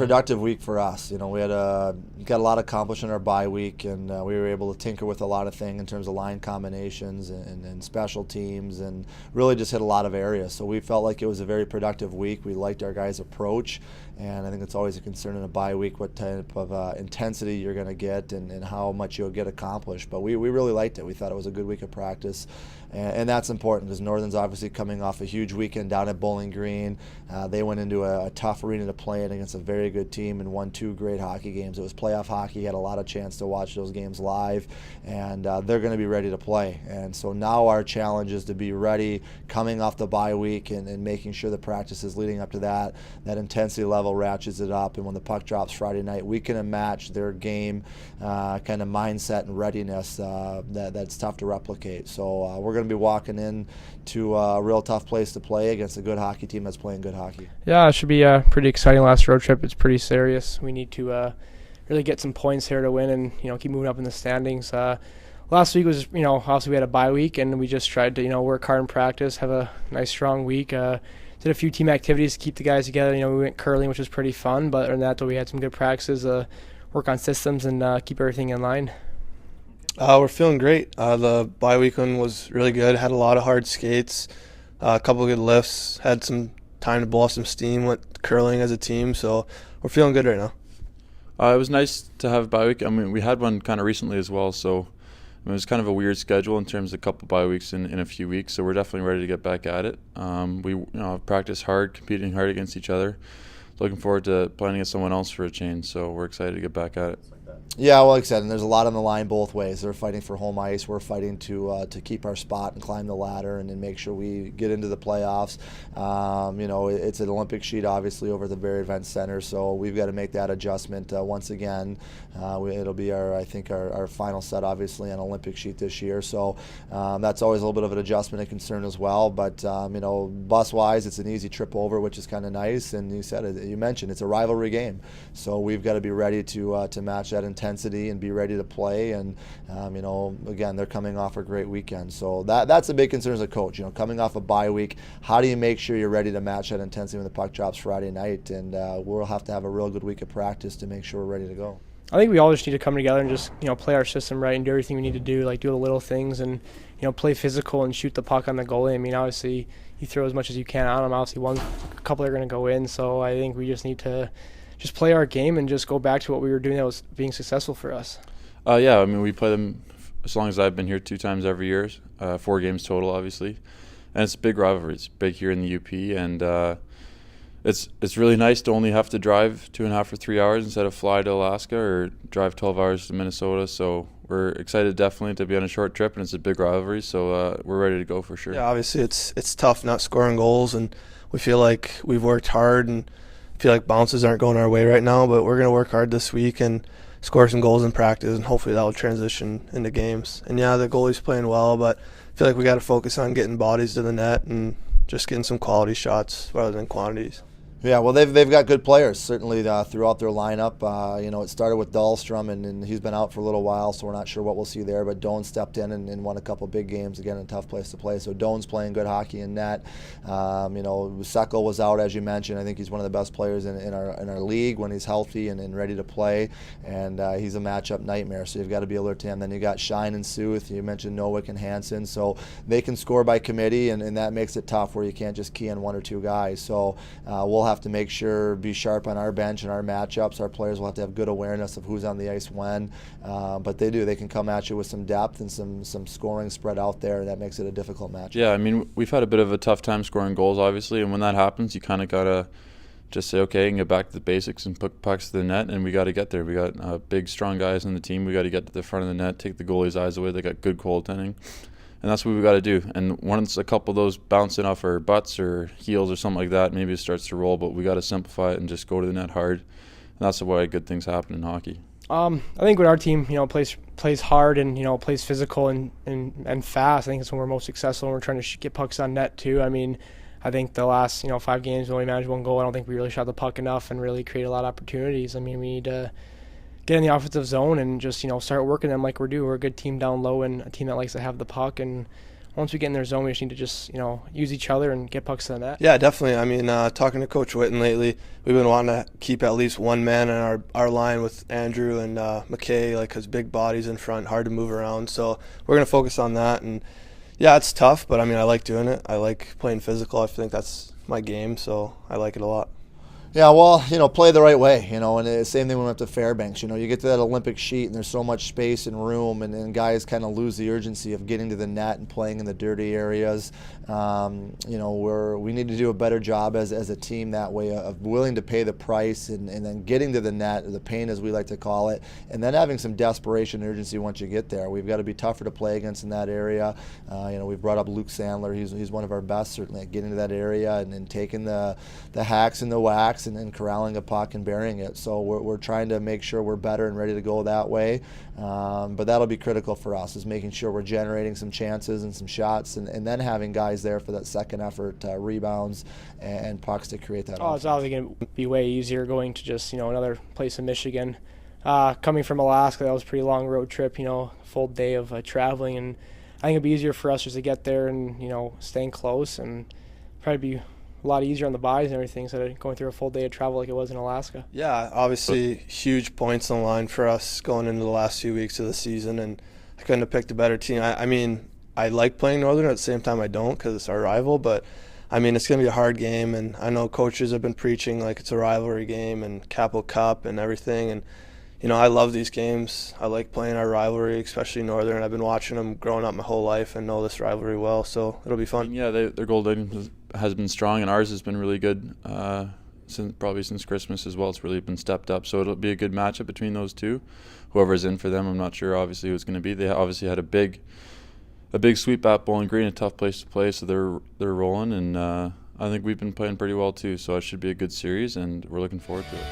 productive week for us. We got a lot accomplished in our bye week, and we were able to tinker with a lot of things in terms of line combinations and special teams, and really just hit a lot of areas. So we felt like it was a very productive week. We liked our guys' approach, and I think it's always a concern in a bye week what type of intensity you're going to get and how much you'll get accomplished. But we really liked it. We thought it was a good week of practice, and that's important because Northern's obviously coming off a huge weekend down at Bowling Green. They went into a tough arena to play in against a very good team and won 2 great hockey games. It was playoff hockey. Had a lot of chance to watch those games live, and they're going to be ready to play. And so now our challenge is to be ready coming off the bye week and making sure the practices leading up to that intensity level ratchets it up, and when the puck drops Friday night, we can match their game kind of mindset and readiness that's tough to replicate. So we're going to be walking in to a real tough place to play against a good hockey team that's playing good hockey. Yeah, it should be a pretty exciting last road trip. It's pretty serious. We need to really get some points here to win and keep moving up in the standings. Last week was obviously we had a bye week, and we just tried to work hard in practice, have a nice strong week. Did a few team activities to keep the guys together. We went curling, which was pretty fun, but other than that, we had some good practices, work on systems, and keep everything in line. We're feeling great. The bye weekend was really good. Had a lot of hard skates, a couple of good lifts, had some time to blow off some steam, went curling as a team, so we're feeling good right now. It was nice to have a bye week. I mean, we had one kind of recently as well, so it was kind of a weird schedule in terms of a couple bye weeks in a few weeks, so we're definitely ready to get back at it. We practiced hard, competing hard against each other. Looking forward to playing against someone else for a change, so we're excited to get back at it. Yeah, well, like I said, and there's a lot on the line both ways. They're fighting for home ice. We're fighting to keep our spot and climb the ladder and make sure we get into the playoffs. It's an Olympic sheet, obviously, over at the Barrie Event Center, so we've got to make that adjustment once again. It'll be our final set, obviously, on Olympic sheet this year. So that's always a little bit of an adjustment and concern as well. But bus-wise, it's an easy trip over, which is kind of nice. And you mentioned it's a rivalry game, so we've got to be ready to match that intensity and be ready to play. And again, they're coming off a great weekend, so that's a big concern as a coach. Coming off a bye week, how do you make sure you're ready to match that intensity when the puck drops Friday night? And we'll have to have a real good week of practice to make sure we're ready to go. I think we all just need to come together and just play our system right and do everything we need to do, like do the little things and play physical and shoot the puck on the goalie. I mean, obviously you throw as much as you can on them. Obviously a couple are going to go in, so I think we just need to just play our game and just go back to what we were doing that was being successful for us. Yeah, I mean, we play them as long as I've been here 2 times every year, 4 games total, obviously. And it's a big rivalry. It's big here in the UP, and it's really nice to only have to drive 2.5 or 3 hours instead of fly to Alaska or drive 12 hours to Minnesota. So we're excited definitely to be on a short trip, and it's a big rivalry, so we're ready to go for sure. Yeah, obviously it's tough not scoring goals, and we feel like we've worked hard and feel like bounces aren't going our way right now, but we're going to work hard this week and score some goals in practice, and hopefully that will transition into games. And yeah, the goalie's playing well, but I feel like we got to focus on getting bodies to the net and just getting some quality shots rather than quantities. Yeah, well, they've got good players, certainly throughout their lineup. It started with Dahlstrom, and he's been out for a little while, so we're not sure what we'll see there. But Doan stepped in and won a couple big games, again, in a tough place to play. So Doan's playing good hockey in net. Seckel was out, as you mentioned. I think he's one of the best players in our league when he's healthy and ready to play. And he's a matchup nightmare, so you've got to be alert to him. Then you got Shine and Sooth. You mentioned Nowick and Hansen. So they can score by committee, and that makes it tough where you can't just key on 1 or 2 guys. So we'll have to make sure, be sharp on our bench and our matchups. Our players will have to have good awareness of who's on the ice when, but they can come at you with some depth and some scoring spread out there, and that makes it a difficult match. Yeah, I mean, we've had a bit of a tough time scoring goals, obviously, and when that happens, you kind of got to just say, okay, and get back to the basics and put pucks to the net, and we got to get there. We got big, strong guys on the team. We got to get to the front of the net, take the goalie's eyes away. They got good goaltending. And that's what we got to do. And once a couple of those bouncing off our butts or heels or something like that, maybe it starts to roll. But we got to simplify it and just go to the net hard. And that's why good things happen in hockey. I think when our team, plays hard and plays physical and fast, I think it's when we're most successful. And we're trying to get pucks on net too. I mean, I think the last 5 games we only managed 1 goal. I don't think we really shot the puck enough and really create a lot of opportunities. I mean, we need to get in the offensive zone and just start working them like we're doing. We're a good team down low and a team that likes to have the puck, and once we get in their zone, we just need to just use each other and get pucks to the net. Yeah, definitely. I mean, talking to Coach Witten lately, we've been wanting to keep at least one man in our line with Andrew and McKay, like his big bodies in front, hard to move around. So we're going to focus on that. And yeah, it's tough, but I mean, I like doing it. I like playing physical. I think that's my game, so I like it a lot. Yeah, well, play the right way, and the same thing when we went to Fairbanks. You get to that Olympic sheet and there's so much space and room, and guys kind of lose the urgency of getting to the net and playing in the dirty areas. We need to do a better job as a team that way of willing to pay the price and then getting to the net, the pain as we like to call it, and then having some desperation and urgency once you get there. We've got to be tougher to play against in that area. We've brought up Luke Sandler. He's one of our best, certainly, at getting to that area and taking the hacks and the whacks and corralling a puck and burying it. So we're trying to make sure we're better and ready to go that way. But that'll be critical for us, is making sure we're generating some chances and some shots, and then having guys there for that second effort, rebounds and pucks to create that. It's obviously going to be way easier going to just another place in Michigan. Coming from Alaska, that was a pretty long road trip. Full day of traveling, and I think it'd be easier for us just to get there and staying close, and probably be a lot easier on the buys and everything instead of going through a full day of travel like it was in Alaska. Yeah, obviously huge points on the line for us going into the last few weeks of the season, and I couldn't have picked a better team. I mean, I like playing Northern, at the same time I don't, because it's our rival, but I mean, it's going to be a hard game, and I know coaches have been preaching like it's a rivalry game and Capital Cup and everything, and I love these games. I like playing our rivalry, especially Northern. I've been watching them growing up my whole life and know this rivalry well, so it'll be fun. Yeah, their goaltending has been strong, and ours has been really good since Christmas as well. It's really been stepped up, so it'll be a good matchup between those two. Whoever's in for them, I'm not sure obviously who it's going to be. They obviously had a big sweep at Bowling Green, a tough place to play, so they're rolling, and I think we've been playing pretty well too, so it should be a good series, and we're looking forward to it.